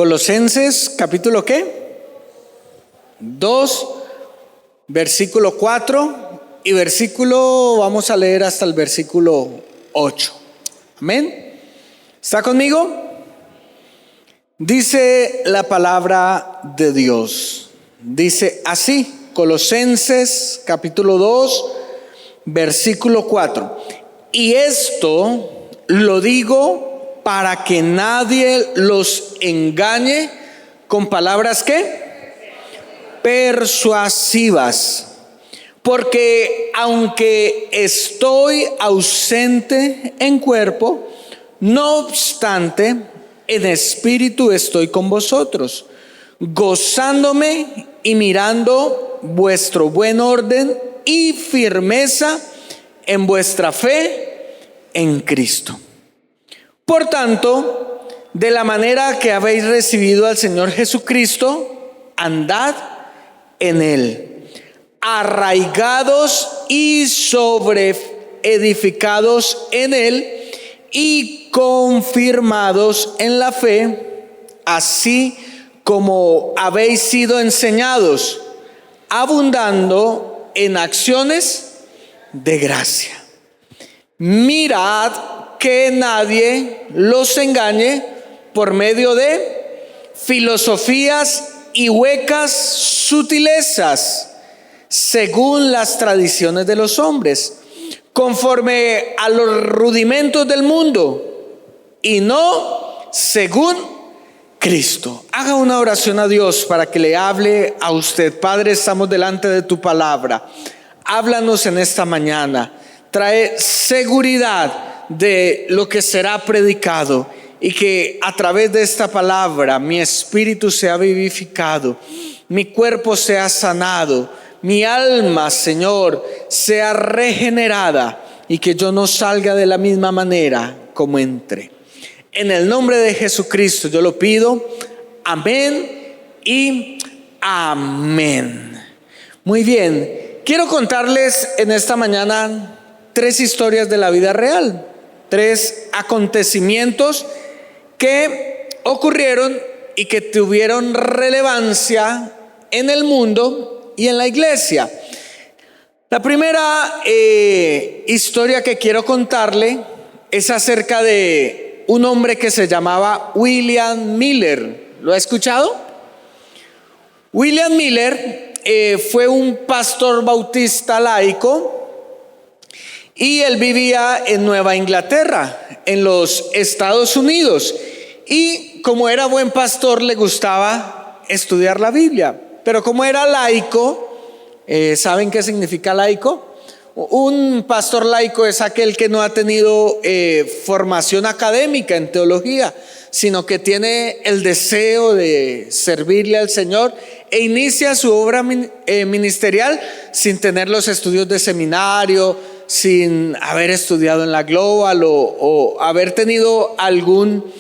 Colosenses, capítulo ¿qué? 2, versículo 4 y vamos a leer hasta el versículo 8. Amén. ¿Está conmigo? Dice la palabra de Dios. Dice así, Colosenses, capítulo 2, versículo 4. Y esto lo digo para que nadie los engañe con palabras ¿qué? Persuasivas. Porque aunque estoy ausente en cuerpo, no obstante, en espíritu estoy con vosotros, gozándome y mirando vuestro buen orden y firmeza en vuestra fe en Cristo. Por tanto, de la manera que habéis recibido al Señor Jesucristo, andad en Él, arraigados y sobreedificados en Él y confirmados en la fe, así como habéis sido enseñados, abundando en acciones de gracia. Mirad que nadie los engañe por medio de filosofías y huecas sutilezas, según las tradiciones de los hombres, conforme a los rudimentos del mundo, y no según Cristo. Haga una oración a Dios para que le hable a usted. Padre, estamos delante de tu palabra. Háblanos en esta mañana. Trae seguridad de lo que será predicado y que a través de esta palabra mi espíritu sea vivificado, mi cuerpo sea sanado, mi alma, Señor, sea regenerada y que yo no salga de la misma manera como entré. En el nombre de Jesucristo yo lo pido. Amén y amén. Muy bien, quiero contarles en esta mañana 3 historias de la vida real. 3 acontecimientos que ocurrieron y que tuvieron relevancia en el mundo y en la iglesia. La primera historia que quiero contarle es acerca de un hombre que se llamaba William Miller. ¿Lo ha escuchado? William Miller fue un pastor bautista laico. Y él vivía en Nueva Inglaterra, en los Estados Unidos. Y como era buen pastor, le gustaba estudiar la Biblia. Pero como era laico, ¿saben qué significa laico? Un pastor laico es aquel que no ha tenido formación académica en teología, sino que tiene el deseo de servirle al Señor e inicia su obra ministerial sin tener los estudios de seminario, sin haber estudiado en la Global o haber tenido algún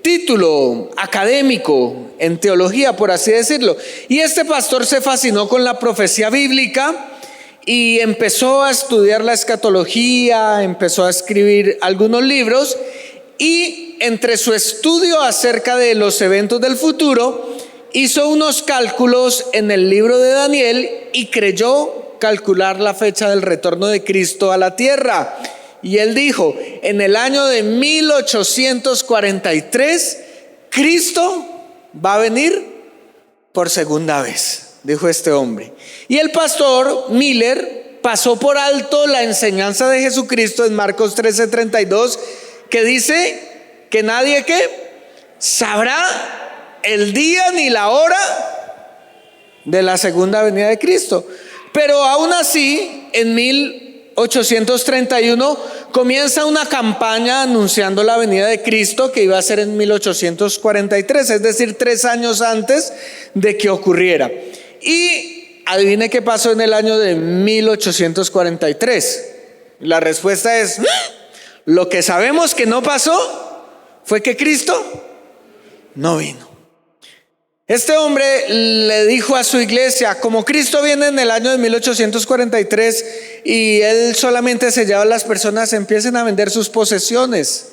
título académico en teología, por así decirlo. Y este pastor se fascinó con la profecía bíblica y empezó a estudiar la escatología, empezó a escribir algunos libros, y entre su estudio acerca de los eventos del futuro hizo unos cálculos en el libro de Daniel y creyó calcular la fecha del retorno de Cristo a la tierra. Y él dijo: en el año de 1843 Cristo va a venir por segunda vez, dijo este hombre. Y el pastor Miller pasó por alto la enseñanza de Jesucristo en Marcos 13:32, que dice que nadie sabrá el día ni la hora de la segunda venida de Cristo. Pero aún así, en 1831 comienza una campaña anunciando la venida de Cristo, que iba a ser en 1843, es decir, 3 años antes de que ocurriera. Y adivine qué pasó en el año de 1843. La respuesta es: lo que sabemos que no pasó fue que Cristo no vino. Este hombre le dijo a su iglesia: como Cristo viene en el año de 1843 y él solamente se lleva a las personas, empiecen a vender sus posesiones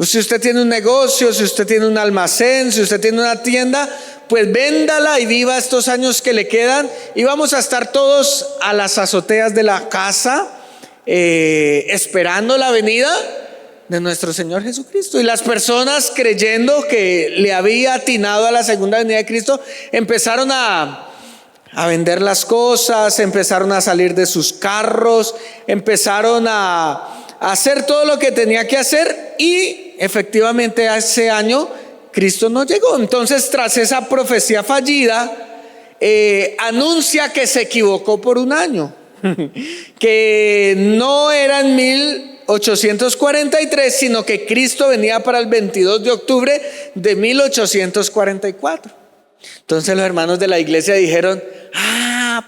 Si usted tiene un negocio, si usted tiene un almacén, si usted tiene una tienda, pues véndala y viva estos años que le quedan. Y vamos a estar todos a las azoteas de la casa, esperando la venida de nuestro Señor Jesucristo. Y las personas, creyendo que le había atinado a la segunda venida de Cristo, empezaron a vender las cosas, empezaron a salir de sus carros, empezaron a hacer todo lo que tenía que hacer, y efectivamente ese año Cristo no llegó. Entonces, tras esa profecía fallida, anuncia que se equivocó por un año, que no era en 1843, sino que Cristo venía para el 22 de octubre de 1844. Entonces los hermanos de la iglesia dijeron: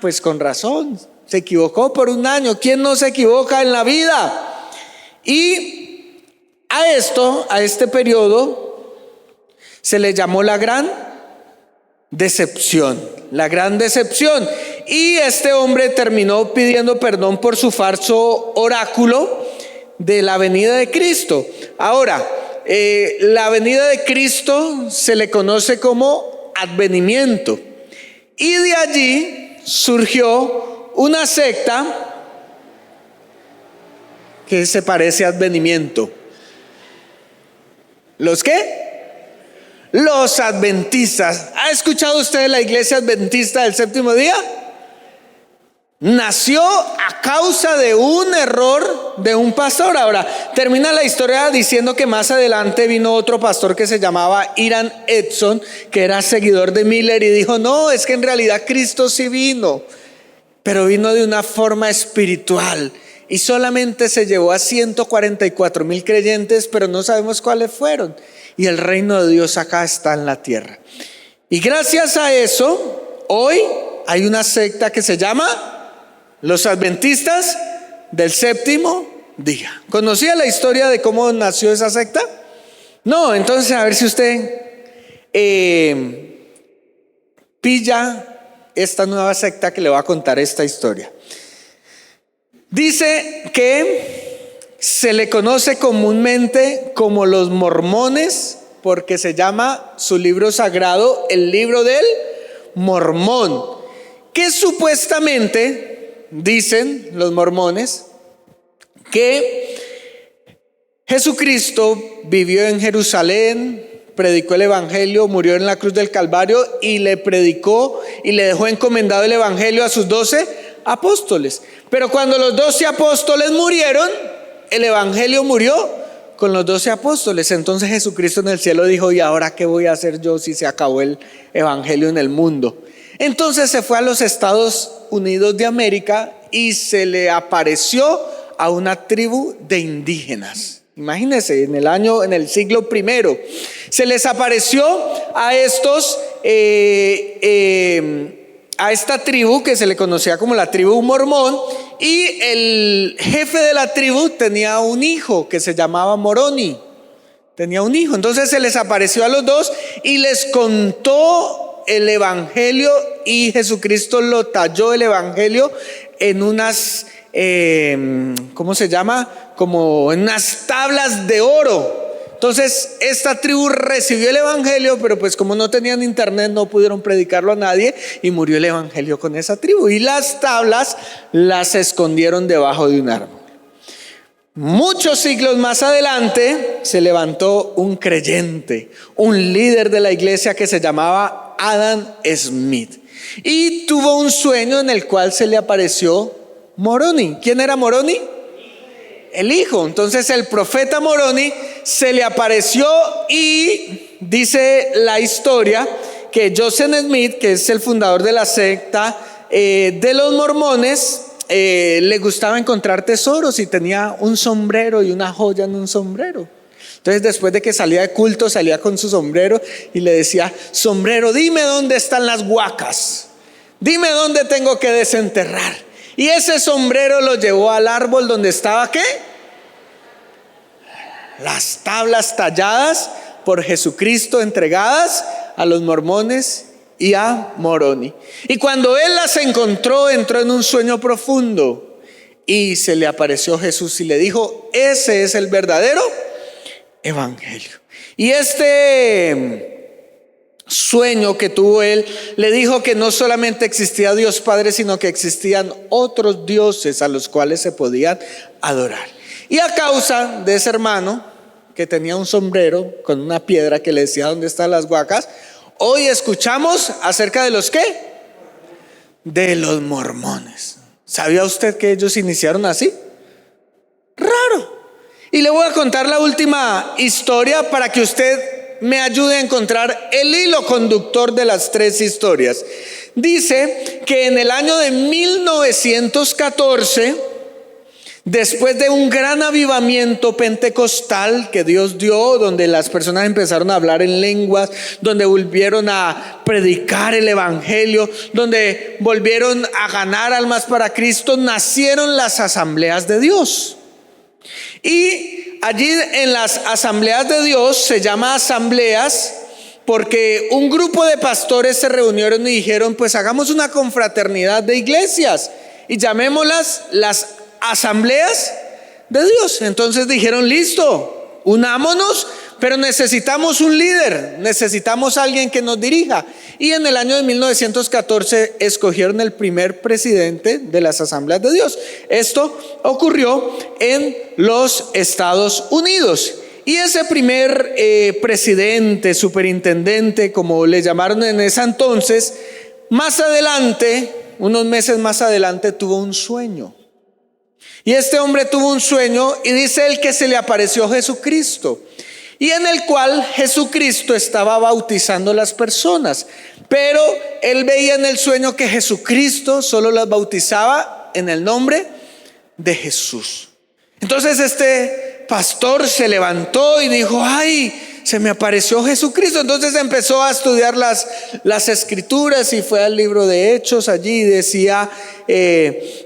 pues con razón, se equivocó por un año. ¿Quién no se equivoca en la vida? Y a este periodo se le llamó la gran decepción. La gran decepción. Y este hombre terminó pidiendo perdón por su falso oráculo de la venida de Cristo. Ahora, la venida de Cristo se le conoce como advenimiento. Y de allí surgió una secta que se parece a advenimiento. ¿Los qué? Los adventistas. ¿Ha escuchado usted la iglesia adventista del séptimo día? Nació a causa de un error de un pastor. Ahora, termina la historia diciendo que más adelante vino otro pastor que se llamaba Hiram Edson, que era seguidor de Miller, y dijo: no, es que en realidad Cristo sí vino, pero vino de una forma espiritual, y solamente se llevó a 144,000 creyentes, pero no sabemos cuáles fueron. Y el reino de Dios acá está en la tierra. Y gracias a eso, hoy hay una secta que se llama los adventistas del séptimo día. ¿Conocía la historia de cómo nació esa secta? No. Entonces, a ver si usted pilla esta nueva secta que le va a contar esta historia. Dice que se le conoce comúnmente como los mormones, porque se llama su libro sagrado el libro del Mormón, que supuestamente dicen los mormones que Jesucristo vivió en Jerusalén, predicó el evangelio, murió en la cruz del Calvario y le predicó y le dejó encomendado el evangelio a sus 12 apóstoles. Pero cuando los 12 apóstoles murieron, el evangelio murió con los 12 apóstoles. Entonces Jesucristo en el cielo dijo: ¿y ahora qué voy a hacer yo si se acabó el evangelio en el mundo? Entonces se fue a los Estados Unidos de América y se le apareció a una tribu de indígenas. Imagínense, en el siglo I se les apareció a esta tribu que se le conocía como la tribu mormón, y el jefe de la tribu tenía un hijo que se llamaba Moroni. Tenía un hijo. Entonces se les apareció a los dos y les contó el evangelio, y Jesucristo lo talló el evangelio en unas ¿cómo se llama? Como en unas tablas de oro. Entonces esta tribu recibió el evangelio, pero pues como no tenían internet no pudieron predicarlo a nadie, y murió el evangelio con esa tribu, y las tablas las escondieron debajo de un árbol. Muchos siglos más adelante se levantó un creyente, un líder de la iglesia que se llamaba Adam Smith, y tuvo un sueño en el cual se le apareció Moroni. ¿Quién era Moroni? El hijo. Entonces el profeta Moroni se le apareció, y dice la historia que Joseph Smith, que es el fundador de la secta de los mormones, le gustaba encontrar tesoros, y tenía un sombrero y una joya en un sombrero. Entonces después de que salía de culto, salía con su sombrero y le decía: sombrero, dime dónde están las huacas, dime dónde tengo que desenterrar. Y ese sombrero lo llevó al árbol donde estaba ¿qué? Las tablas talladas por Jesucristo, entregadas a los mormones y a Moroni. Y cuando él las encontró, entró en un sueño profundo, y se le apareció Jesús y le dijo: ese es el verdadero evangelio. Y este sueño que tuvo él le dijo que no solamente existía Dios Padre, sino que existían otros dioses a los cuales se podían adorar. Y a causa de ese hermano que tenía un sombrero con una piedra que le decía dónde están las huacas, hoy escuchamos acerca de los ¿qué? De los mormones. ¿Sabía usted que ellos iniciaron así? Raro. Y le voy a contar la última historia para que usted me ayude a encontrar el hilo conductor de las tres historias. Dice que en el año de 1914, después de un gran avivamiento pentecostal que Dios dio, donde las personas empezaron a hablar en lenguas, donde volvieron a predicar el evangelio, donde volvieron a ganar almas para Cristo, nacieron las asambleas de Dios. Y allí en las asambleas de Dios, se llama asambleas porque un grupo de pastores se reunieron y dijeron: pues hagamos una confraternidad de iglesias y llamémoslas las asambleas de Dios. Entonces dijeron: listo, unámonos, pero necesitamos un líder, necesitamos alguien que nos dirija. Y en el año de 1914 escogieron el primer presidente de las asambleas de Dios. Esto ocurrió en los Estados Unidos. Y ese primer presidente, superintendente, como le llamaron en ese entonces, más adelante, unos meses más adelante, tuvo un sueño. Y este hombre tuvo un sueño y dice él que se le apareció Jesucristo, y en el cual Jesucristo estaba bautizando a las personas, pero él veía en el sueño que Jesucristo solo las bautizaba en el nombre de Jesús. Entonces este pastor se levantó y dijo: ay, se me apareció Jesucristo. Entonces empezó a estudiar las escrituras y fue al libro de Hechos. Allí decía: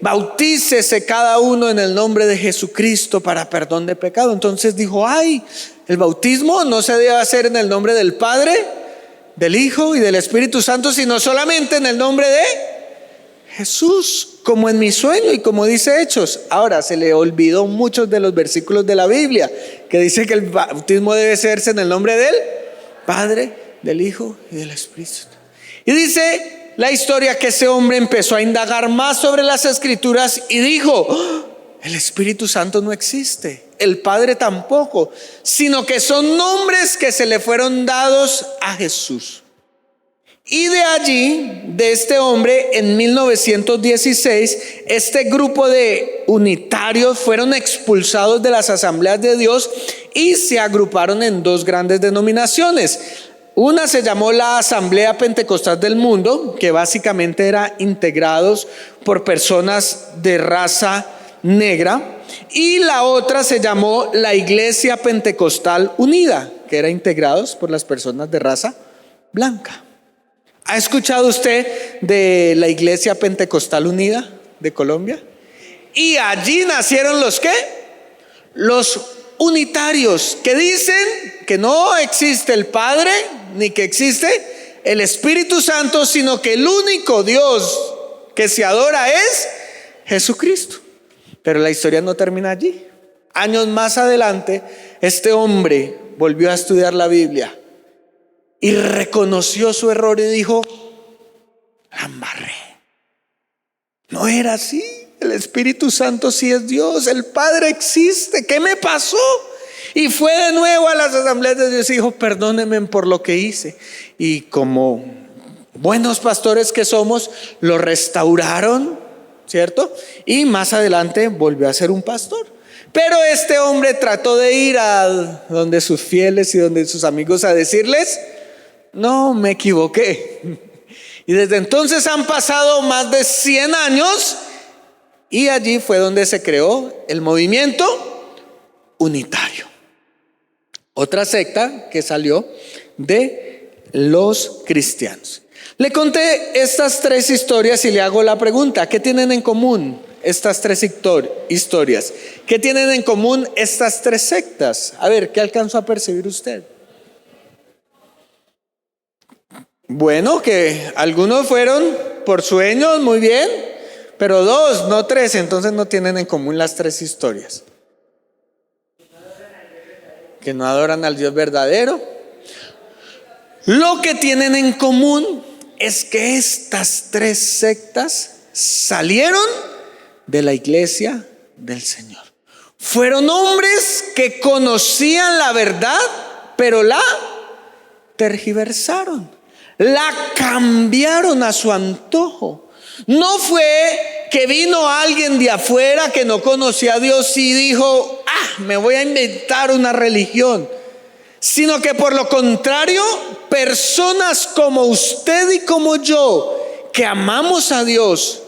bautícese cada uno en el nombre de Jesucristo para perdón de pecado. Entonces dijo: ay, el bautismo no se debe hacer en el nombre del Padre, del Hijo y del Espíritu Santo, sino solamente en el nombre de Jesús, como en mi sueño y como dice Hechos. Ahora se le olvidó muchos de los versículos de la Biblia que dice que el bautismo debe hacerse en el nombre del Padre, del Hijo y del Espíritu Santo. Y dice la historia que ese hombre empezó a indagar más sobre las escrituras y dijo: ¡oh! El Espíritu Santo no existe, el Padre tampoco, sino que son nombres que se le fueron dados a Jesús. Y de allí, de este hombre, en 1916, este grupo de unitarios fueron expulsados de las asambleas de Dios y se agruparon en dos grandes denominaciones. Una se llamó la Asamblea Pentecostal del Mundo, que básicamente era integrados por personas de raza negra, y la otra se llamó la Iglesia Pentecostal Unida, que era integrados por las personas de raza blanca. ¿Ha escuchado usted de la Iglesia Pentecostal Unida de Colombia? Y allí nacieron los ¿qué? Los unitarios, que dicen que no existe el Padre ni que existe el Espíritu Santo, sino que el único Dios que se adora es Jesucristo. Pero la historia no termina allí. Años más adelante, este hombre volvió a estudiar la Biblia y reconoció su error y dijo: la embarré. No era así. El Espíritu Santo sí es Dios, el Padre existe. ¿Qué me pasó? Y fue de nuevo a las asambleas de Dios y dijo: perdónenme por lo que hice. Y como buenos pastores que somos, lo restauraron, ¿cierto? Y más adelante volvió a ser un pastor. Pero este hombre trató de ir a donde sus fieles y donde sus amigos a decirles: no, me equivoqué. Y desde entonces han pasado más de 100 años y allí fue donde se creó el movimiento unitario. Otra secta que salió de los cristianos. Le conté estas tres historias y le hago la pregunta: ¿qué tienen en común estas tres historias? ¿Qué tienen en común estas tres sectas? A ver, ¿qué alcanzó a percibir usted? Bueno, que algunos fueron por sueños, muy bien, pero dos, no tres, entonces no tienen en común las tres historias. que no adoran al Dios verdadero. Lo que tienen en común es que estas tres sectas salieron de la iglesia del Señor. Fueron hombres que conocían la verdad, pero la tergiversaron, la cambiaron a su antojo. No fue que vino alguien de afuera que no conocía a Dios y dijo, me voy a inventar una religión, sino que por lo contrario, personas como usted y como yo, que amamos a Dios,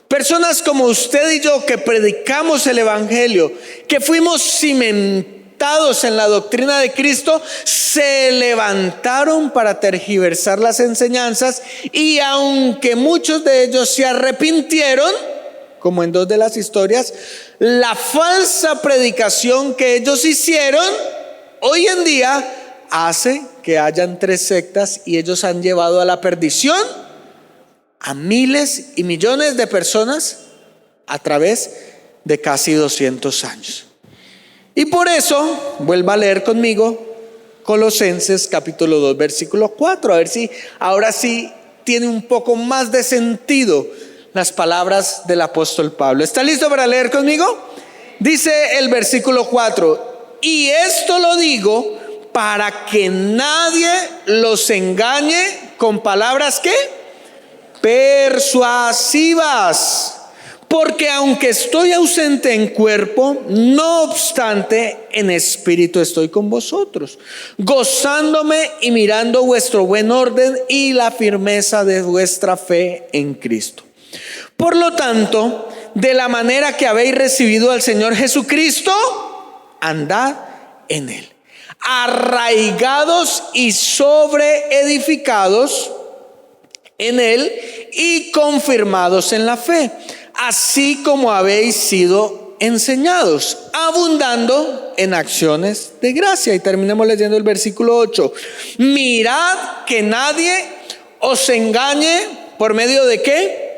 personas como usted y yo que predicamos el evangelio, que fuimos cimentados en la doctrina de Cristo, se levantaron para tergiversar las enseñanzas, y aunque muchos de ellos se arrepintieron, como en dos de las historias, la falsa predicación que ellos hicieron hoy en día hace que hayan tres sectas, y ellos han llevado a la perdición a miles y millones de personas a través de casi 200 años. Y por eso, vuelva a leer conmigo Colosenses capítulo 2 versículo 4, a ver si ahora sí tiene un poco más de sentido las palabras del apóstol Pablo. ¿Está listo para leer conmigo? Dice el versículo 4: y esto lo digo para que nadie los engañe con palabras ¿qué? Persuasivas. Porque aunque estoy ausente en cuerpo, no obstante en espíritu estoy con vosotros, gozándome y mirando vuestro buen orden y la firmeza de vuestra fe en Cristo. Por lo tanto, de la manera que habéis recibido al Señor Jesucristo, andad en él, arraigados y sobreedificados en él y confirmados en la fe, así como habéis sido enseñados, abundando en acciones de gracia. Y terminemos leyendo el versículo 8. Mirad que nadie os engañe por medio de ¿qué?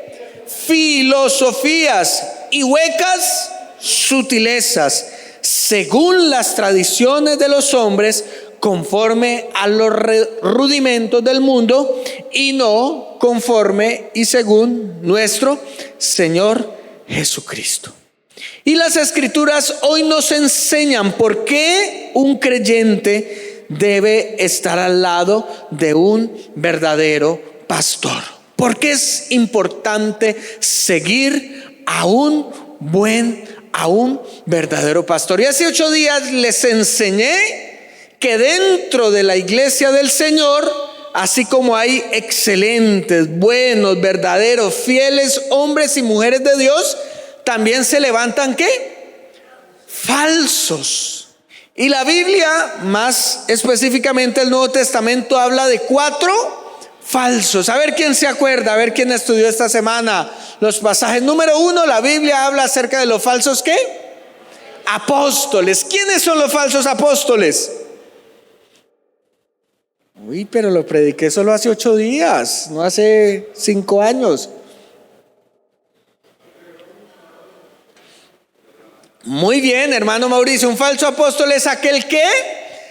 Filosofías y huecas sutilezas, según las tradiciones de los hombres, conforme a los rudimentos del mundo, y no conforme y según nuestro Señor Jesucristo. Y las escrituras hoy nos enseñan por qué un creyente debe estar al lado de un verdadero pastor. ¿Por qué es importante seguir a un verdadero pastor? Y hace 8 días les enseñé que dentro de la iglesia del Señor, así como hay excelentes, buenos, verdaderos, fieles hombres y mujeres de Dios, también se levantan ¿qué? Falsos. Y la Biblia, más específicamente el Nuevo Testamento, habla de 4 falsos. A ver quién se acuerda, a ver quién estudió esta semana los pasajes. Número 1, la Biblia habla acerca de los falsos ¿qué? Apóstoles. ¿Quiénes son los falsos apóstoles? Uy, pero lo prediqué solo hace 8 días, no hace 5 años. Muy bien, hermano Mauricio. Un falso apóstol es aquel que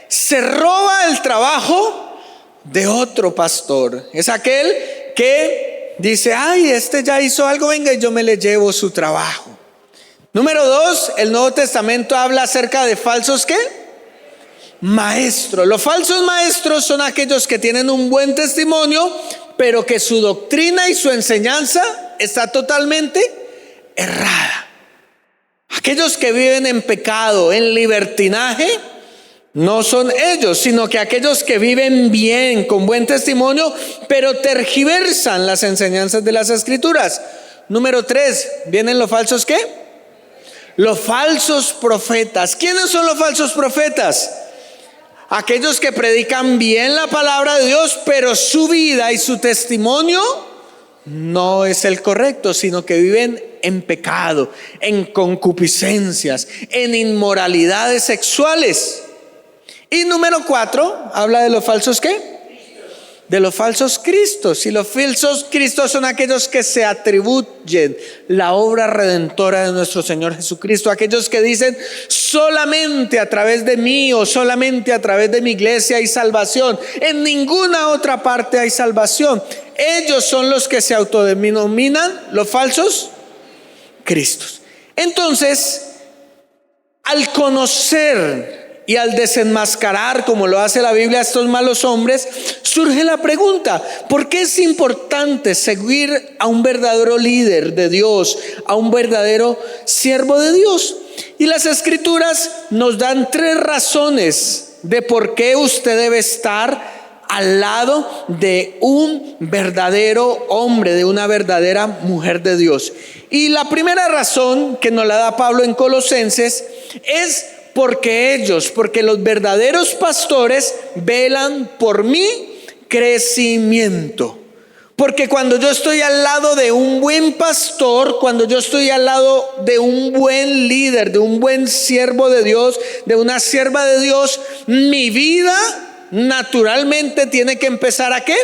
se roba el trabajo de otro pastor. Es aquel que dice, este ya hizo algo, venga, y yo me le llevo su trabajo. Número 2, el Nuevo Testamento habla acerca de falsos ¿qué? Maestros. Los falsos maestros son aquellos que tienen un buen testimonio, pero que su doctrina y su enseñanza está totalmente errada. Aquellos que viven en pecado, en libertinaje, no son ellos, sino que aquellos que viven bien, con buen testimonio, pero tergiversan las enseñanzas de las escrituras. Número 3, ¿vienen los falsos qué? Los falsos profetas. ¿Quiénes son los falsos profetas? Aquellos que predican bien la palabra de Dios, pero su vida y su testimonio no es el correcto, sino que viven en pecado, en concupiscencias, en inmoralidades sexuales. Y número 4, habla de los falsos ¿qué? de los falsos cristos. Y los falsos cristos son aquellos que se atribuyen la obra redentora de nuestro Señor Jesucristo, aquellos que dicen solamente a través de mí o solamente a través de mi iglesia hay salvación, en ninguna otra parte hay salvación. Ellos son los que se autodenominan los falsos cristos. Entonces, al conocer y al desenmascarar, como lo hace la Biblia, a estos malos hombres, surge la pregunta: ¿por qué es importante seguir a un verdadero líder de Dios, a un verdadero siervo de Dios? Y las Escrituras nos dan 3 razones de por qué usted debe estar al lado de un verdadero hombre, de una verdadera mujer de Dios. Y la primera razón que nos la da Pablo en Colosenses es porque los verdaderos pastores velan por mi crecimiento. Porque cuando yo estoy al lado de un buen pastor, cuando yo estoy al lado de un buen líder, de un buen siervo de Dios, de una sierva de Dios, mi vida naturalmente tiene que empezar ¿a qué?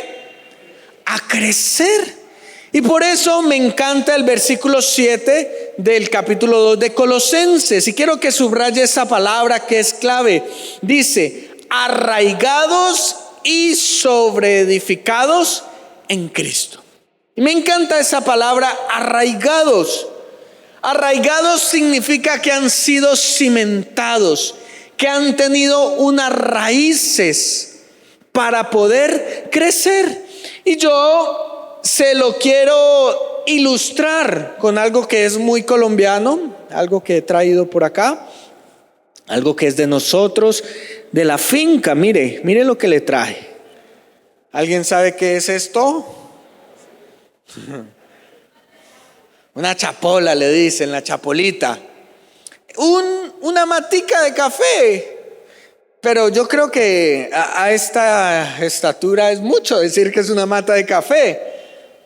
A crecer. Y por eso me encanta el versículo 7 del capítulo 2 de Colosenses. Y quiero que subraye esa palabra que es clave. Dice: arraigados y sobreedificados en Cristo. Y me encanta esa palabra, arraigados. Arraigados significa que han sido cimentados, que han tenido unas raíces para poder crecer. Y yo se lo quiero ilustrar con algo que es muy colombiano, algo que he traído por acá, algo que es de nosotros, de la finca. Mire lo que le traje. ¿Alguien sabe qué es esto? Una chapola, le dicen, la chapolita. Una matica de café. Pero yo creo que a esta estatura es mucho decir que es una mata de café,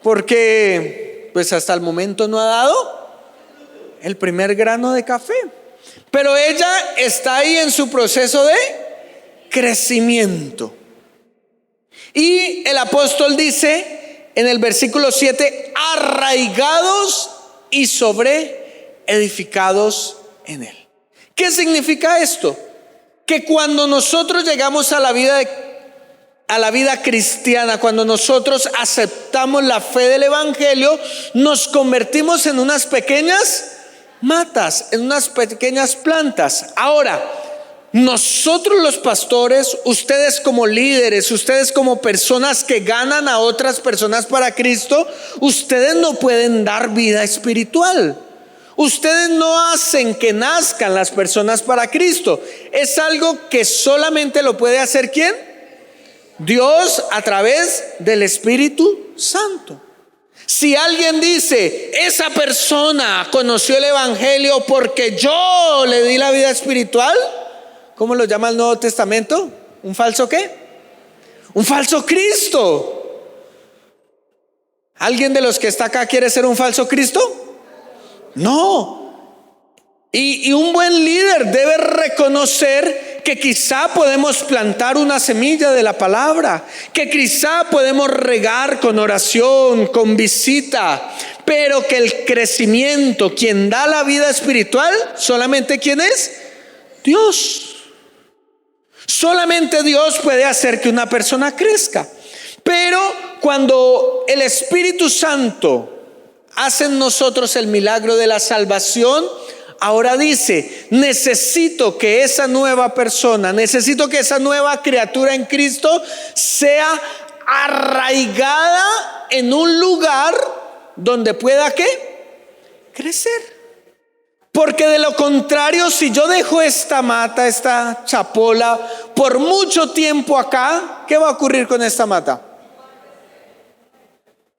porque pues hasta el momento no ha dado el primer grano de café. Pero ella está ahí en su proceso de crecimiento. Y el apóstol dice en el versículo 7: arraigados y sobreedificados en él. ¿Qué significa esto? Que cuando nosotros llegamos a la vida cristiana, cuando nosotros aceptamos la fe del evangelio, nos convertimos en unas pequeñas matas, en unas pequeñas plantas. Ahora, nosotros los pastores, ustedes como líderes, ustedes como personas que ganan a otras personas para Cristo, ustedes no pueden dar vida espiritual. Ustedes no hacen que nazcan las personas para Cristo. Es algo que solamente lo puede hacer ¿quién? Dios, a través del Espíritu Santo. Si alguien dice: esa persona conoció el evangelio porque yo le di la vida espiritual, ¿cómo lo llama el Nuevo Testamento? ¿Un falso qué? Un falso Cristo. ¿Alguien de los que está acá quiere ser un falso Cristo? No. Y un buen líder debe reconocer que quizá podemos plantar una semilla de la palabra, que quizá podemos regar con oración, con visita, pero que el crecimiento, quien da la vida espiritual, solamente ¿quién es? Dios. Solamente Dios puede hacer que una persona crezca. Pero cuando el Espíritu Santo hace en nosotros el milagro de la salvación, ahora dice: necesito que esa nueva persona, necesito que esa nueva criatura en Cristo sea arraigada en un lugar donde pueda ¿qué? Crecer. Porque de lo contrario, si yo dejo esta mata, esta chapola, por mucho tiempo acá, ¿qué va a ocurrir con esta mata?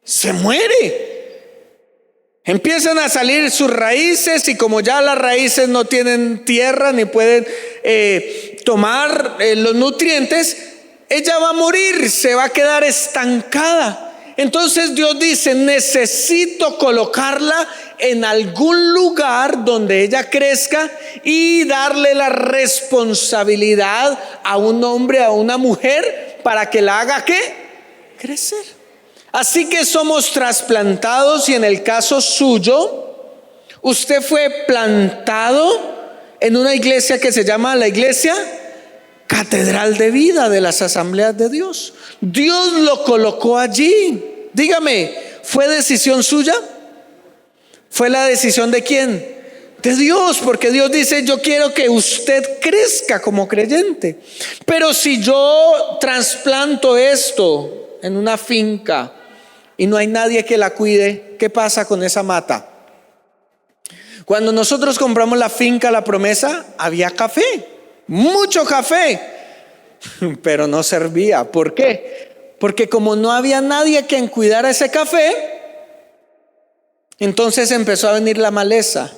Se muere. Empiezan a salir sus raíces, y como ya las raíces no tienen tierra ni pueden tomar los nutrientes, ella va a morir, se va a quedar estancada. Entonces Dios dice: necesito colocarla en algún lugar donde ella crezca y darle la responsabilidad a un hombre, a una mujer, para que la haga ¿qué? crecer. Así que somos trasplantados, y en el caso suyo, usted fue plantado en una iglesia que se llama la Iglesia Catedral de Vida de las Asambleas de Dios. Dios lo colocó allí. Dígame, ¿fue decisión suya? ¿Fue la decisión de quién? De Dios, porque Dios dice: yo quiero que usted crezca como creyente. Pero si yo trasplanto esto en una finca y no hay nadie que la cuide, ¿qué pasa con esa mata? Cuando nosotros compramos la finca La Promesa, había café, mucho café, pero no servía. ¿Por qué? Porque como no había nadie quien cuidara ese café, entonces empezó a venir la maleza,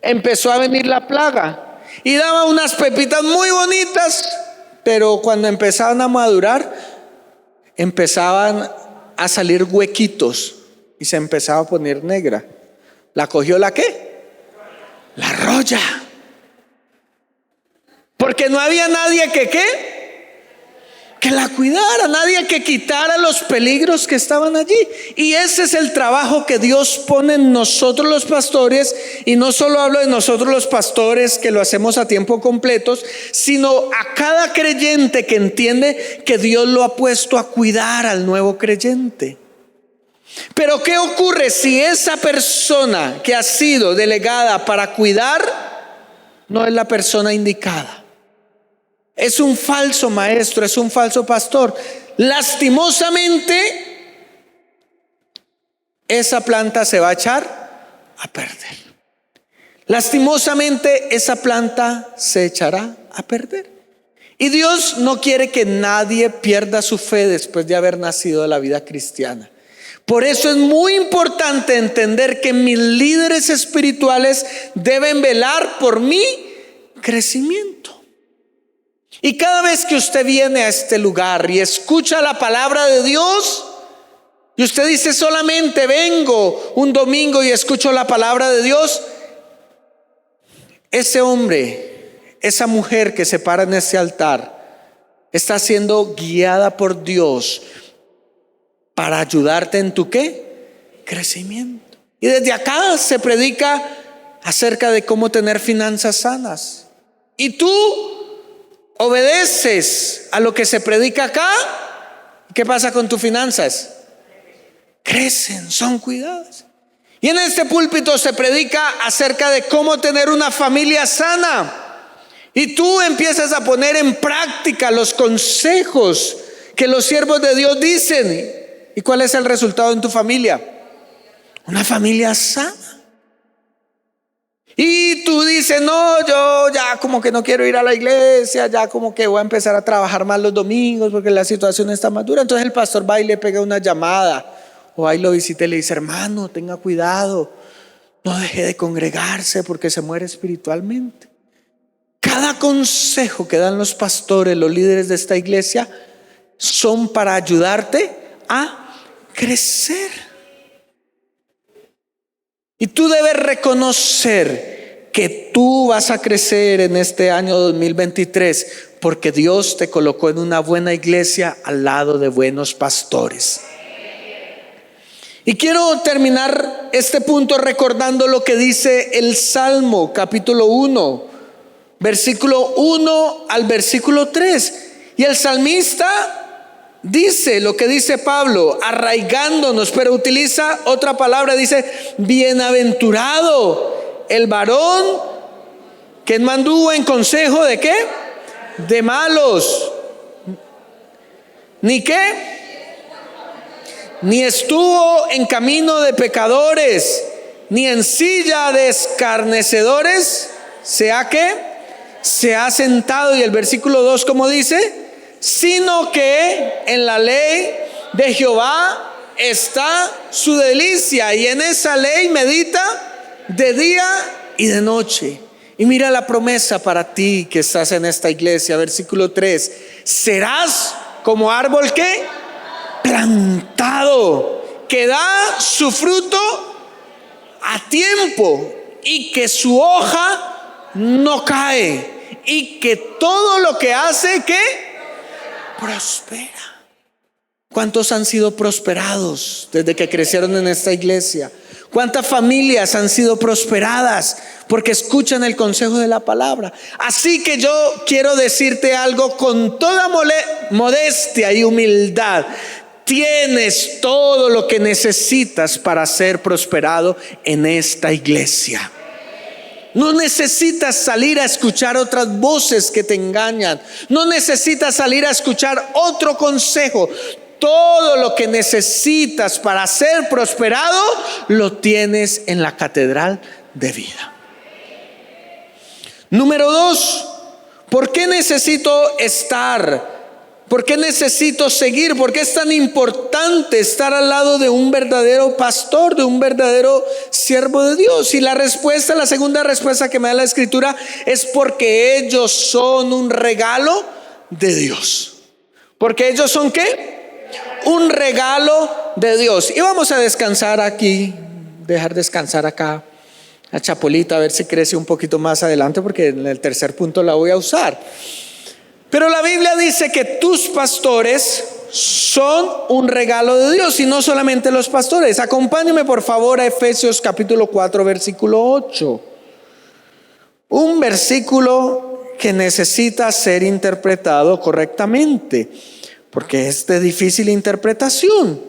empezó a venir la plaga, y daba unas pepitas muy bonitas, pero cuando empezaban a madurar, empezaban a salir huequitos y se empezaba a poner negra. ¿La cogió la qué? La roya. Porque no había nadie que la cuidara, nadie que quitara los peligros que estaban allí. Y ese es el trabajo que Dios pone en nosotros los pastores. Y no solo hablo de nosotros los pastores, que lo hacemos a tiempo completo, sino a cada creyente que entiende que Dios lo ha puesto a cuidar al nuevo creyente. Pero ¿qué ocurre si esa persona que ha sido delegada para cuidar no es la persona indicada? Es un falso maestro, es un falso pastor. Lastimosamente, esa planta se va a echar a perder. Lastimosamente, esa planta se echará a perder. Y Dios no quiere que nadie pierda su fe después de haber nacido de la vida cristiana. Por eso es muy importante entender que mis líderes espirituales deben velar por mi crecimiento. Y cada vez que usted viene a este lugar y escucha la palabra de Dios, y usted dice: solamente vengo un domingo y escucho la palabra de Dios, ese hombre, esa mujer que se para en ese altar está siendo guiada por Dios para ayudarte en tu ¿qué? Crecimiento. Y desde acá se predica acerca de cómo tener finanzas sanas. Y tú obedeces a lo que se predica acá. ¿Qué pasa con tus finanzas? Crecen, son cuidadas. Y en este púlpito se predica acerca de cómo tener una familia sana. Y tú empiezas a poner en práctica los consejos que los siervos de Dios dicen. ¿Y cuál es el resultado en tu familia? Una familia sana. Y tú dices: no, yo ya como que no quiero ir a la iglesia, ya como que voy a empezar a trabajar más los domingos porque la situación está más dura. Entonces el pastor va y le pega una llamada, o ahí lo visita y le dice: hermano, tenga cuidado, no deje de congregarse porque se muere espiritualmente. Cada consejo que dan los pastores, los líderes de esta iglesia, son para ayudarte a crecer. Y tú debes reconocer que tú vas a crecer en este año 2023 porque Dios te colocó en una buena iglesia al lado de buenos pastores. Y quiero terminar este punto recordando lo que dice el Salmo capítulo 1, versículo 1 al versículo 3. Y el salmista dice lo que dice Pablo, arraigándonos, pero utiliza otra palabra, dice: bienaventurado el varón que no anduvo en consejo de ¿qué? De malos, ni qué, ni estuvo en camino de pecadores, ni en silla de escarnecedores se ha sentado. Y el versículo 2, ¿cómo dice? Sino que en la ley de Jehová está su delicia, y en esa ley medita de día y de noche. Y mira la promesa para ti que estás en esta iglesia, versículo 3: serás como árbol que plantado, que da su fruto a tiempo, y que su hoja no cae, y que todo lo que hace ¿qué? Prospera. ¿Cuántos han sido prosperados desde que crecieron en esta iglesia? ¿Cuántas familias han sido prosperadas porque escuchan el consejo de la palabra? Así que yo quiero decirte algo con toda modestia y humildad. Tienes todo lo que necesitas para ser prosperado en esta iglesia. No necesitas salir a escuchar otras voces que te engañan. No necesitas salir a escuchar otro consejo. Todo lo que necesitas para ser prosperado lo tienes en la catedral de vida. Número 2, ¿por qué necesito estar? ¿Por qué necesito seguir? ¿Por qué es tan importante estar al lado de un verdadero pastor, de un verdadero siervo de Dios? Y la segunda respuesta que me da la Escritura es porque ellos son un regalo de Dios. ¿Porque ellos son qué? Un regalo de Dios. Y vamos a descansar aquí, dejar descansar acá a Chapolita, a ver si crece un poquito más adelante, porque en el tercer punto la voy a usar. Pero la Biblia dice que tus pastores son un regalo de Dios, y no solamente los pastores. Acompáñenme por favor a Efesios capítulo 4 versículo 8. Un versículo que necesita ser interpretado correctamente, porque es de difícil interpretación.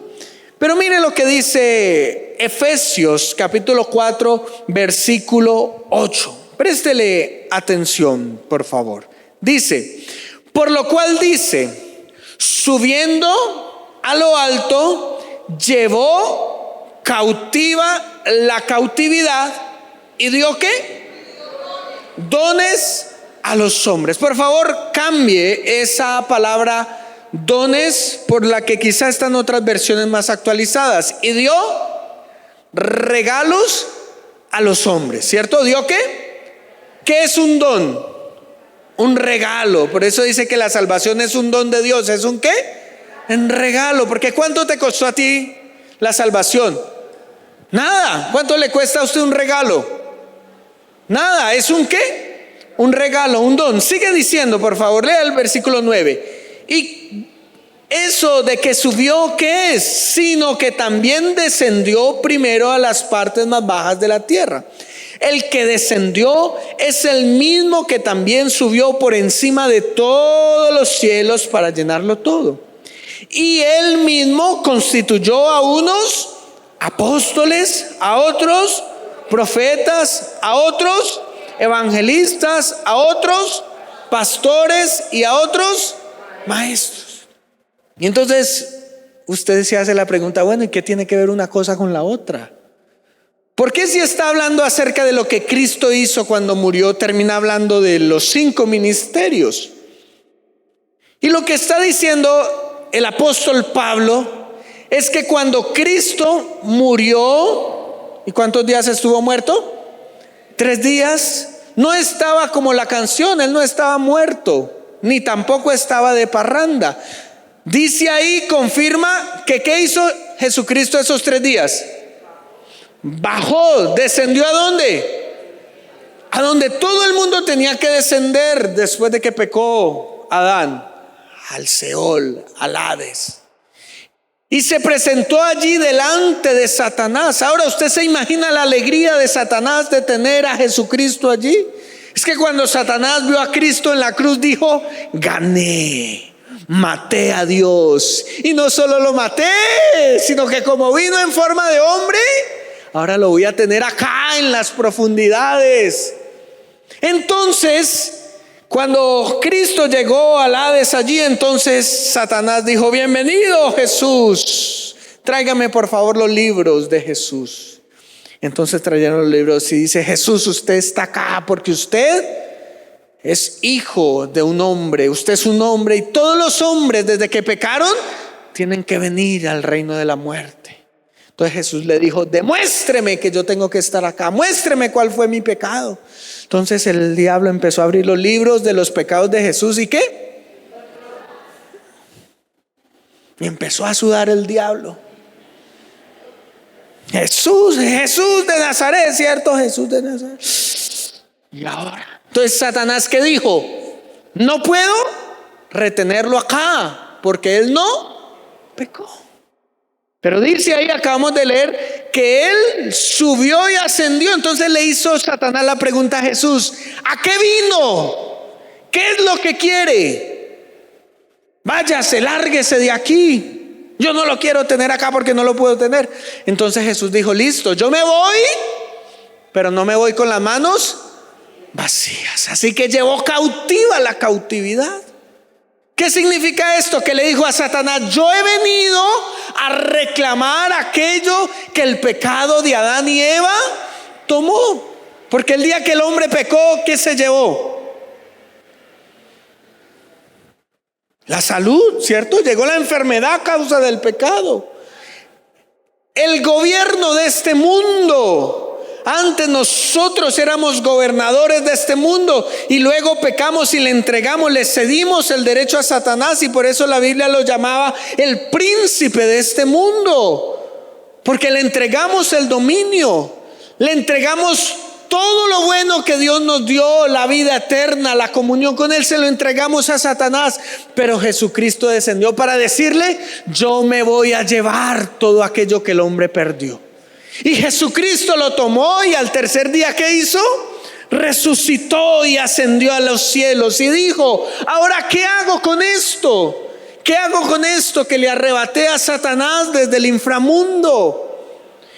Pero mire lo que dice Efesios capítulo 4 versículo 8. Préstele atención, por favor. Dice: por lo cual dice, subiendo a lo alto, llevó cautiva la cautividad y dio ¿qué? Dones a los hombres. Por favor, cambie esa palabra dones por la que quizá están otras versiones más actualizadas. Y dio regalos a los hombres, ¿cierto? ¿Dio qué? ¿Qué es un don? Un regalo. Por eso dice que la salvación es un don de Dios. ¿Es un qué? Un regalo. Porque ¿cuánto te costó a ti la salvación? Nada. ¿Cuánto le cuesta a usted un regalo? Nada. ¿Es un qué? Un regalo, un don. Sigue diciendo, por favor, lea el versículo 9. Y eso de que subió, ¿qué es? Sino que también descendió primero a las partes más bajas de la tierra. El que descendió es el mismo que también subió por encima de todos los cielos para llenarlo todo. Y él mismo constituyó a unos apóstoles, a otros profetas, a otros evangelistas, a otros pastores y a otros maestros. Y entonces usted se hace la pregunta, bueno, ¿y qué tiene que ver una cosa con la otra? ¿Por qué si está hablando acerca de lo que Cristo hizo cuando murió, termina hablando de los 5 ministerios? Y lo que está diciendo el apóstol Pablo es que cuando Cristo murió, ¿y cuántos días estuvo muerto? 3 días. No estaba como la canción, él no estaba muerto, ni tampoco estaba de parranda. Dice ahí, confirma que ¿qué hizo Jesucristo esos 3 días? Bajó, descendió ¿a dónde? A donde todo el mundo tenía que descender después de que pecó Adán, al Seol, al Hades. Y se presentó allí delante de Satanás. Ahora usted se imagina la alegría de Satanás de tener a Jesucristo allí. Es que cuando Satanás vio a Cristo en la cruz dijo, gané, maté a Dios. Y no solo lo maté, sino que como vino en forma de hombre, ahora lo voy a tener acá en las profundidades. Entonces, cuando Cristo llegó al Hades allí, entonces Satanás dijo, bienvenido Jesús, tráigame por favor los libros de Jesús. Entonces trajeron los libros y dice, Jesús, usted está acá porque usted es hijo de un hombre, usted es un hombre, y todos los hombres desde que pecaron tienen que venir al reino de la muerte. Entonces Jesús le dijo, demuéstreme que yo tengo que estar acá, muéstreme cuál fue mi pecado. Entonces el diablo empezó a abrir los libros de los pecados de Jesús. ¿Y qué? Y empezó a sudar el diablo. Jesús de Nazaret, ¿cierto? Jesús de Nazaret. Y ahora, entonces Satanás, ¿qué dijo? No puedo retenerlo acá, porque él no pecó. Pero dice ahí, acabamos de leer, que él subió y ascendió. Entonces le hizo Satanás la pregunta a Jesús: ¿a qué vino? ¿Qué es lo que quiere? Váyase, lárguese de aquí. Yo no lo quiero tener acá porque no lo puedo tener. Entonces Jesús dijo: listo, yo me voy, pero no me voy con las manos vacías. Así que llevó cautiva la cautividad. ¿Qué significa esto? Que le dijo a Satanás: yo he venido a reclamar aquello que el pecado de Adán y Eva tomó. Porque el día que el hombre pecó, ¿qué se llevó? La salud, ¿cierto? Llegó la enfermedad a causa del pecado. El gobierno de este mundo. Antes nosotros éramos gobernadores de este mundo y luego pecamos y le entregamos, le cedimos el derecho a Satanás, y por eso la Biblia lo llamaba el príncipe de este mundo, porque le entregamos el dominio, le entregamos todo lo bueno que Dios nos dio, la vida eterna, la comunión con Él, se lo entregamos a Satanás. Pero Jesucristo descendió para decirle: yo me voy a llevar todo aquello que el hombre perdió. Y Jesucristo lo tomó, y al tercer día, ¿qué hizo? Resucitó y ascendió a los cielos y dijo: ahora, ¿qué hago con esto? ¿Qué hago con esto que le arrebaté a Satanás desde el inframundo?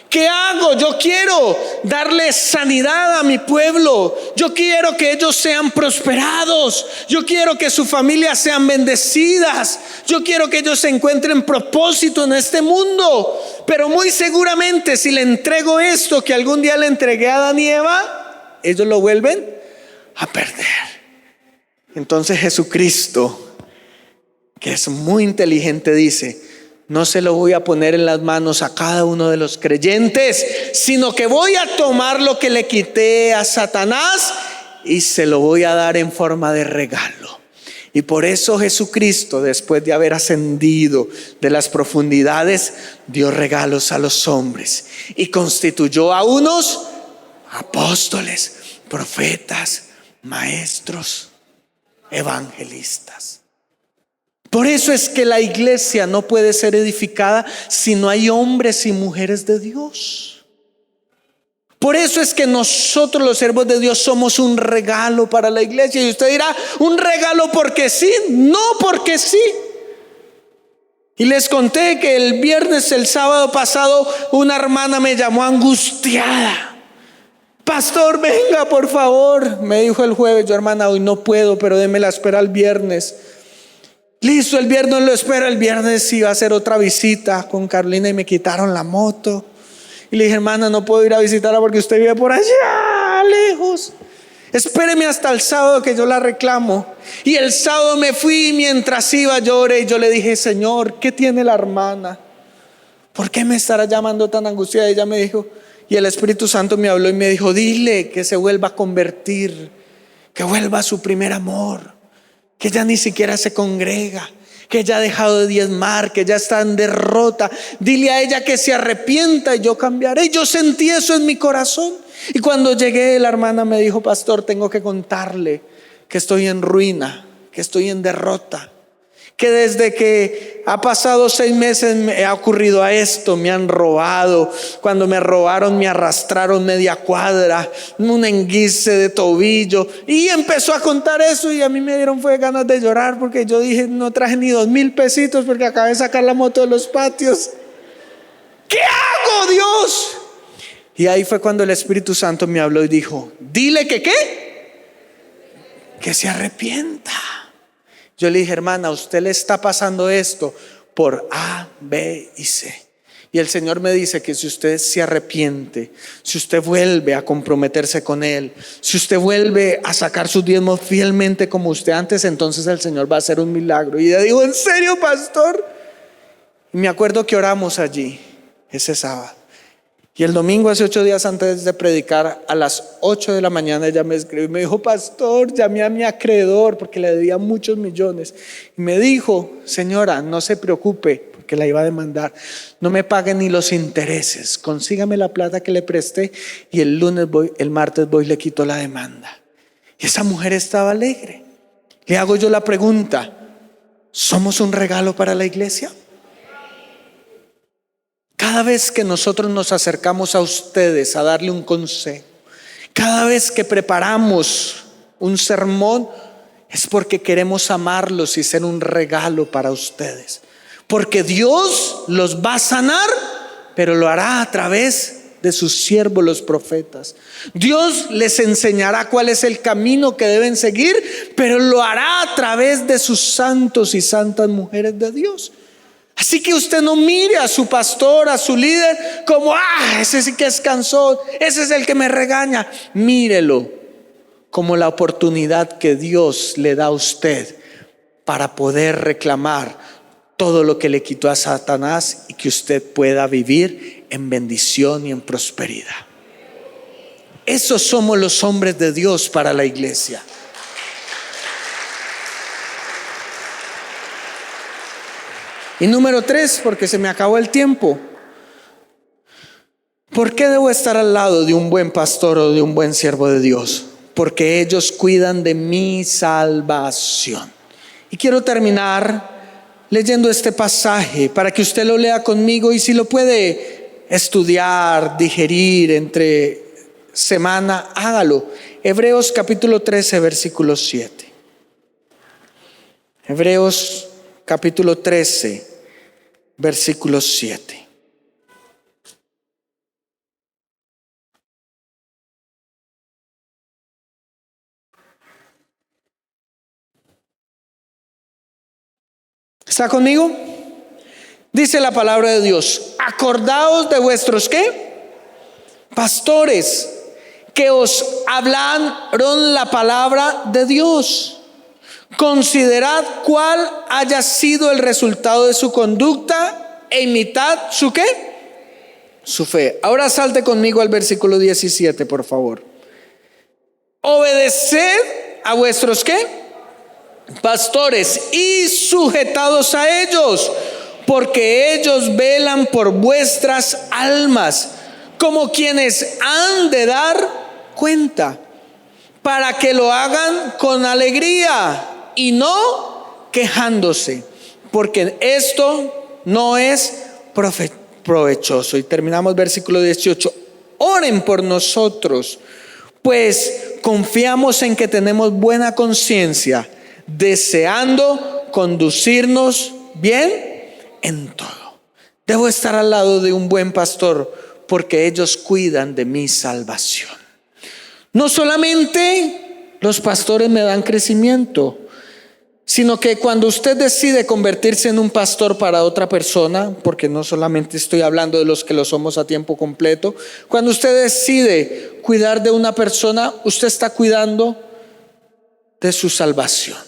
¿Qué hago? Yo quiero darle sanidad a mi pueblo. Yo quiero que ellos sean prosperados. Yo quiero que sus familias sean bendecidas. Yo quiero que ellos se encuentren propósito en este mundo. Pero muy seguramente, si le entrego esto que algún día le entregué a Adán y Eva, ellos lo vuelven a perder. Entonces Jesucristo, que es muy inteligente, dice: no se lo voy a poner en las manos a cada uno de los creyentes, sino que voy a tomar lo que le quité a Satanás y se lo voy a dar en forma de regalo. Y por eso Jesucristo, después de haber ascendido de las profundidades, dio regalos a los hombres y constituyó a unos apóstoles, profetas, maestros, evangelistas. Por eso es que la iglesia no puede ser edificada si no hay hombres y mujeres de Dios. Por eso es que nosotros, los siervos de Dios, somos un regalo para la iglesia. Y usted dirá: ¿un regalo porque sí? No, porque sí. Y les conté que el sábado pasado, una hermana me llamó angustiada: pastor, venga por favor. Me dijo el jueves: yo, hermana, hoy no puedo, pero déme la espera el viernes. Listo, el viernes lo espero. El viernes iba a hacer otra visita con Carolina y me quitaron la moto. Y le dije: hermana, no puedo ir a visitarla porque usted vive por allá lejos. Espéreme hasta el sábado que yo la reclamo. Y el sábado me fui, y mientras iba lloré y yo le dije: Señor, ¿qué tiene la hermana? ¿Por qué me estará llamando tan angustiada? Y ella me dijo, y el Espíritu Santo me habló y me dijo: dile que se vuelva a convertir, que vuelva a su primer amor, que ya ni siquiera se congrega, que ya ha dejado de diezmar, que ya está en derrota. Dile a ella que se arrepienta y yo cambiaré. Y yo sentí eso en mi corazón. Y cuando llegué, la hermana me dijo: pastor, tengo que contarle que estoy en ruina, que estoy en derrota, que desde que ha pasado 6 meses me ha ocurrido a esto. Me han robado. Cuando me robaron me arrastraron media cuadra, un enguise de tobillo. Y empezó a contar eso, y a mí me dieron fue ganas de llorar, porque yo dije: no traje ni 2,000 pesitos porque acabé de sacar la moto de los patios. ¿Qué hago, Dios? Y ahí fue cuando el Espíritu Santo me habló y dijo: dile que ¿qué? Que se arrepienta. Yo le dije: hermana, a usted le está pasando esto por A, B y C. Y el Señor me dice que si usted se arrepiente, si usted vuelve a comprometerse con Él, si usted vuelve a sacar sus diezmos fielmente como usted antes, entonces el Señor va a hacer un milagro. Y yo digo: ¿en serio, pastor? Y me acuerdo que oramos allí ese sábado. Y el domingo, hace 8 días antes de predicar, a las 8 de la mañana, ella me escribió y me dijo: pastor, llamé a mi acreedor porque le debía muchos millones. Y me dijo: señora, no se preocupe, porque la iba a demandar. No me pague ni los intereses. Consígame la plata que le presté y el martes voy y le quito la demanda. Y esa mujer estaba alegre. Le hago yo la pregunta: ¿somos un regalo para la iglesia? cada vez que nosotros nos acercamos a ustedes a darle un consejo, cada vez que preparamos un sermón, es porque queremos amarlos y ser un regalo para ustedes. Porque Dios los va a sanar, pero lo hará a través de sus siervos los profetas. Dios les enseñará cuál es el camino que deben seguir, pero lo hará a través de sus santos y santas mujeres de Dios. Así que usted no mire a su pastor, a su líder como, ese sí que es cansón, ese es el que me regaña. Mírelo como la oportunidad que Dios le da a usted para poder reclamar todo lo que le quitó a Satanás y que usted pueda vivir en bendición y en prosperidad. Esos somos los hombres de Dios para la iglesia. Y número 3, porque se me acabó el tiempo. ¿Por qué debo estar al lado de un buen pastor o de un buen siervo de Dios? Porque ellos cuidan de mi salvación. Y quiero terminar leyendo este pasaje para que usted lo lea conmigo, y si lo puede estudiar, digerir entre semana, hágalo. Hebreos capítulo 13, versículo 7. Hebreos capítulo 13, versículo 7. ¿Está conmigo? Dice la palabra de Dios: acordaos de vuestros ¿qué? Pastores, que os hablaron la palabra de Dios. Considerad cuál haya sido el resultado de su conducta e imitad su ¿qué? Su fe. Ahora salte conmigo al versículo 17, por favor. Obedeced a vuestros ¿qué? Pastores, y sujetados a ellos, porque ellos velan por vuestras almas, como quienes han de dar cuenta, para que lo hagan con alegría y no quejándose, porque esto no es provechoso. Y terminamos versículo 18. Oren por nosotros, pues confiamos en que tenemos buena conciencia, deseando conducirnos bien en todo. Debo estar al lado de un buen pastor, porque ellos cuidan de mi salvación. No solamente los pastores me dan crecimiento, sino que cuando usted decide convertirse en un pastor para otra persona, porque no solamente estoy hablando de los que lo somos a tiempo completo, cuando usted decide cuidar de una persona, usted está cuidando de su salvación.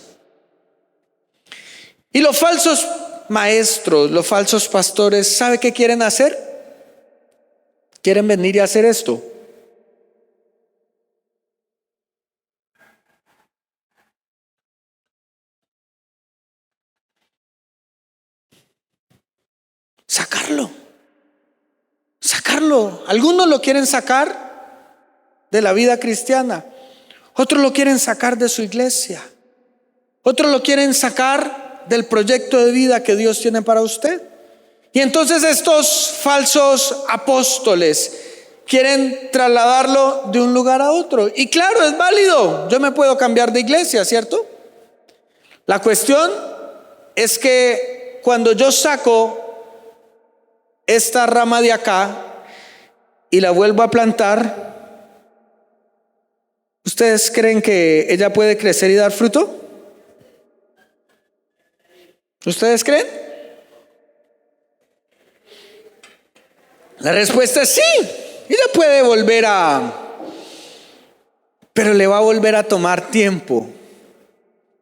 Y los falsos maestros, los falsos pastores, ¿sabe qué quieren hacer? Quieren venir y hacer esto. Sacarlo. Algunos lo quieren sacar de la vida cristiana, otros lo quieren sacar de su iglesia, otros lo quieren sacar del proyecto de vida que Dios tiene para usted. Y entonces estos falsos apóstoles quieren trasladarlo de un lugar a otro. Y claro, es válido, yo me puedo cambiar de iglesia, ¿cierto? La cuestión es que cuando yo saco esta rama de acá y la vuelvo a plantar, ¿ustedes creen que ella puede crecer y dar fruto? ¿Ustedes creen? La respuesta es sí. Ella puede volver pero le va a volver a tomar tiempo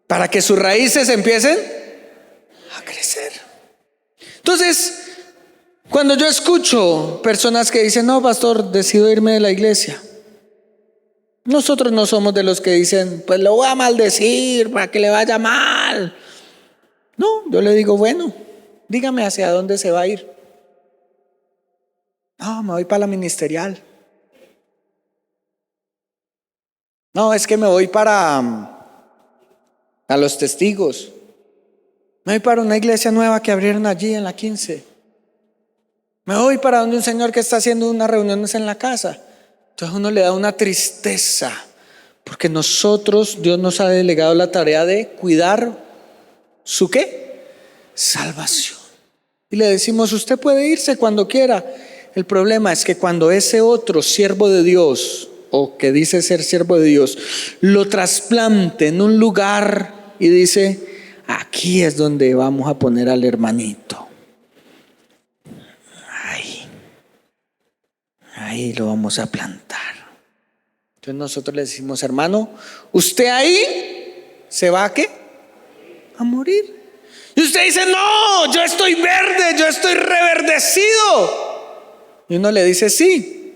para que sus raíces empiecen a crecer. Entonces, cuando yo escucho personas que dicen: no, pastor, decido irme de la iglesia, nosotros no somos de los que dicen: pues lo voy a maldecir para que le vaya mal. No, yo le digo: bueno, dígame hacia dónde se va a ir. No, me voy para la ministerial. No, es que me voy a los testigos. Me voy para una iglesia nueva que abrieron allí en la 15. Me voy para donde un señor que está haciendo unas reuniones en la casa. Entonces uno le da una tristeza, porque Dios nos ha delegado la tarea de cuidar su ¿qué? Salvación. Y le decimos, usted puede irse cuando quiera. El problema es que cuando ese otro siervo de Dios, o que dice ser siervo de Dios, lo trasplante en un lugar y dice, aquí es donde vamos a poner al hermanito. Ahí lo vamos a plantar. Entonces nosotros le decimos, hermano, usted ahí se va ¿a qué? A morir. Y usted dice, no, yo estoy verde, yo estoy reverdecido. Y uno le dice, sí,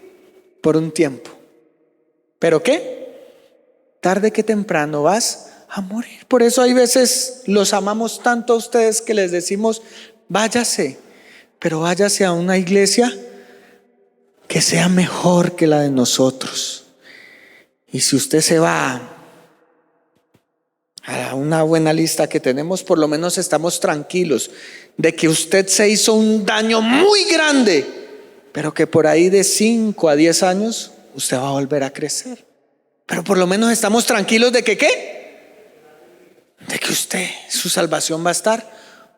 por un tiempo. ¿Pero qué? Tarde que temprano vas a morir. Por eso hay veces los amamos tanto a ustedes que les decimos, váyase, pero váyase a una iglesia que sea mejor que la de nosotros. Y si usted se va a una buena lista que tenemos, por lo menos estamos tranquilos de que usted se hizo un daño muy grande, pero que por ahí de 5 a 10 años usted va a volver a crecer. Pero por lo menos estamos tranquilos de que ¿qué? De que su salvación va a estar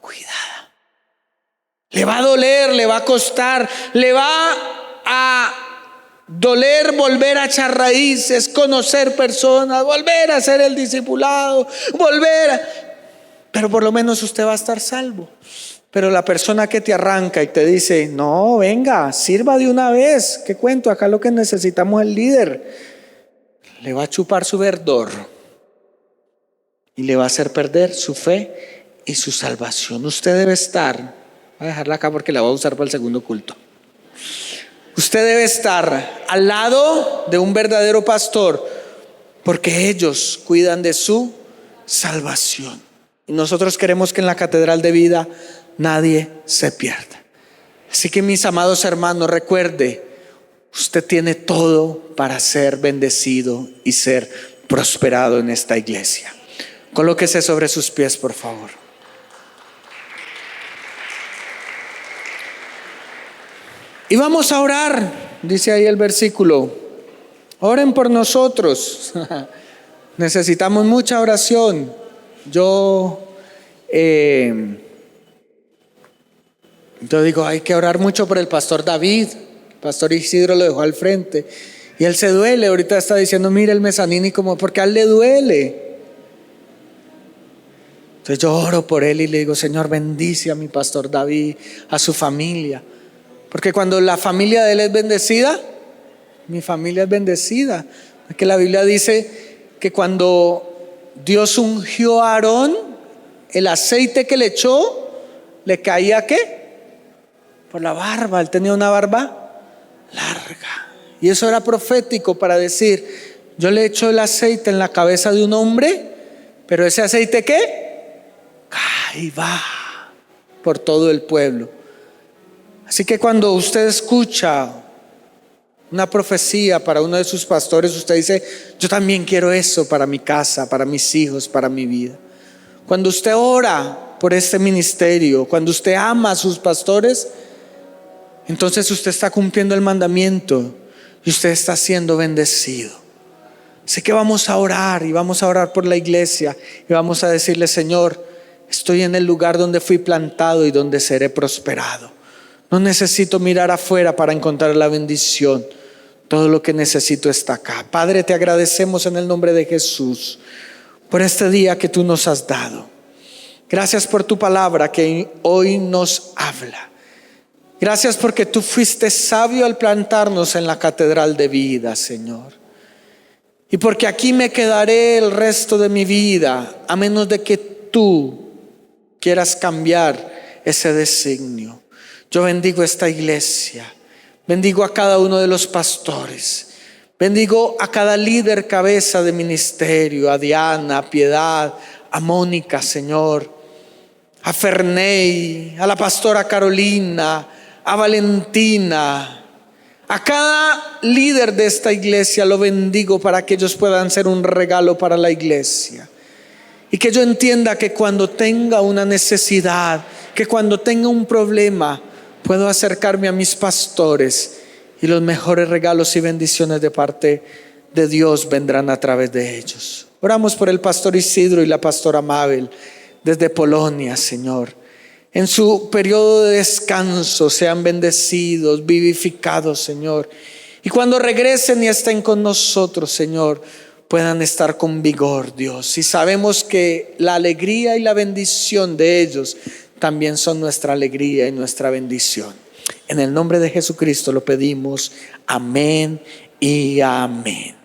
cuidada. Le va a doler, le va a costar, le va a doler volver a echar raíces, conocer personas, volver a hacer el discipulado, pero por lo menos usted va a estar salvo. Pero la persona que te arranca y te dice, no, venga, sirva de una vez, ¿qué cuento? Acá lo que necesitamos es el líder. Le va a chupar su verdor y le va a hacer perder su fe y su salvación. Usted debe estar, voy a dejarla acá porque la voy a usar para el segundo culto. Usted debe estar al lado de un verdadero pastor, porque ellos cuidan de su salvación. Y nosotros queremos que en la Catedral de Vida nadie se pierda. Así que, mis amados hermanos, recuerde, usted tiene todo para ser bendecido y ser prosperado en esta iglesia. Colóquese sobre sus pies, por favor. Y vamos a orar, dice ahí el versículo. Oren por nosotros. Necesitamos mucha oración. Yo digo, hay que orar mucho por el pastor David. El pastor Isidro lo dejó al frente y él se duele. Ahorita está diciendo, mire el Mezzanini, como porque a él le duele. Entonces yo oro por él y le digo, Señor, bendice a mi pastor David, a su familia. Porque cuando la familia de él es bendecida, mi familia es bendecida. Porque la Biblia dice que cuando Dios ungió a Aarón, el aceite que le echó, ¿le caía qué? Por la barba. Él tenía una barba larga. Y eso era profético para decir, yo le echo el aceite en la cabeza de un hombre, pero ese aceite ¿qué? Cae y va por todo el pueblo. Así que cuando usted escucha una profecía para uno de sus pastores, usted dice, yo también quiero eso para mi casa, para mis hijos, para mi vida. Cuando usted ora por este ministerio, cuando usted ama a sus pastores, entonces usted está cumpliendo el mandamiento y usted está siendo bendecido. Así que vamos a orar y vamos a orar por la iglesia y vamos a decirle, Señor, estoy en el lugar donde fui plantado y donde seré prosperado. No necesito mirar afuera para encontrar la bendición. Todo lo que necesito está acá. Padre, te agradecemos en el nombre de Jesús por este día que tú nos has dado. Gracias por tu palabra que hoy nos habla. Gracias porque tú fuiste sabio al plantarnos en la Catedral de Vida, Señor. Y porque aquí me quedaré el resto de mi vida, a menos de que tú quieras cambiar ese designio. Yo bendigo esta iglesia, bendigo a cada uno de los pastores, bendigo a cada líder cabeza de ministerio, a Diana, a Piedad, a Mónica, Señor, a Ferney, a la pastora Carolina, a Valentina, a cada líder de esta iglesia lo bendigo para que ellos puedan ser un regalo para la iglesia. Y que yo entienda que cuando tenga una necesidad, que cuando tenga un problema, puedo acercarme a mis pastores y los mejores regalos y bendiciones de parte de Dios vendrán a través de ellos. Oramos por el pastor Isidro y la pastora Mabel desde Polonia, Señor. En su periodo de descanso sean bendecidos, vivificados, Señor. Y cuando regresen y estén con nosotros, Señor, puedan estar con vigor, Dios. Y sabemos que la alegría y la bendición de ellos también son nuestra alegría y nuestra bendición. En el nombre de Jesucristo lo pedimos. Amén y amén.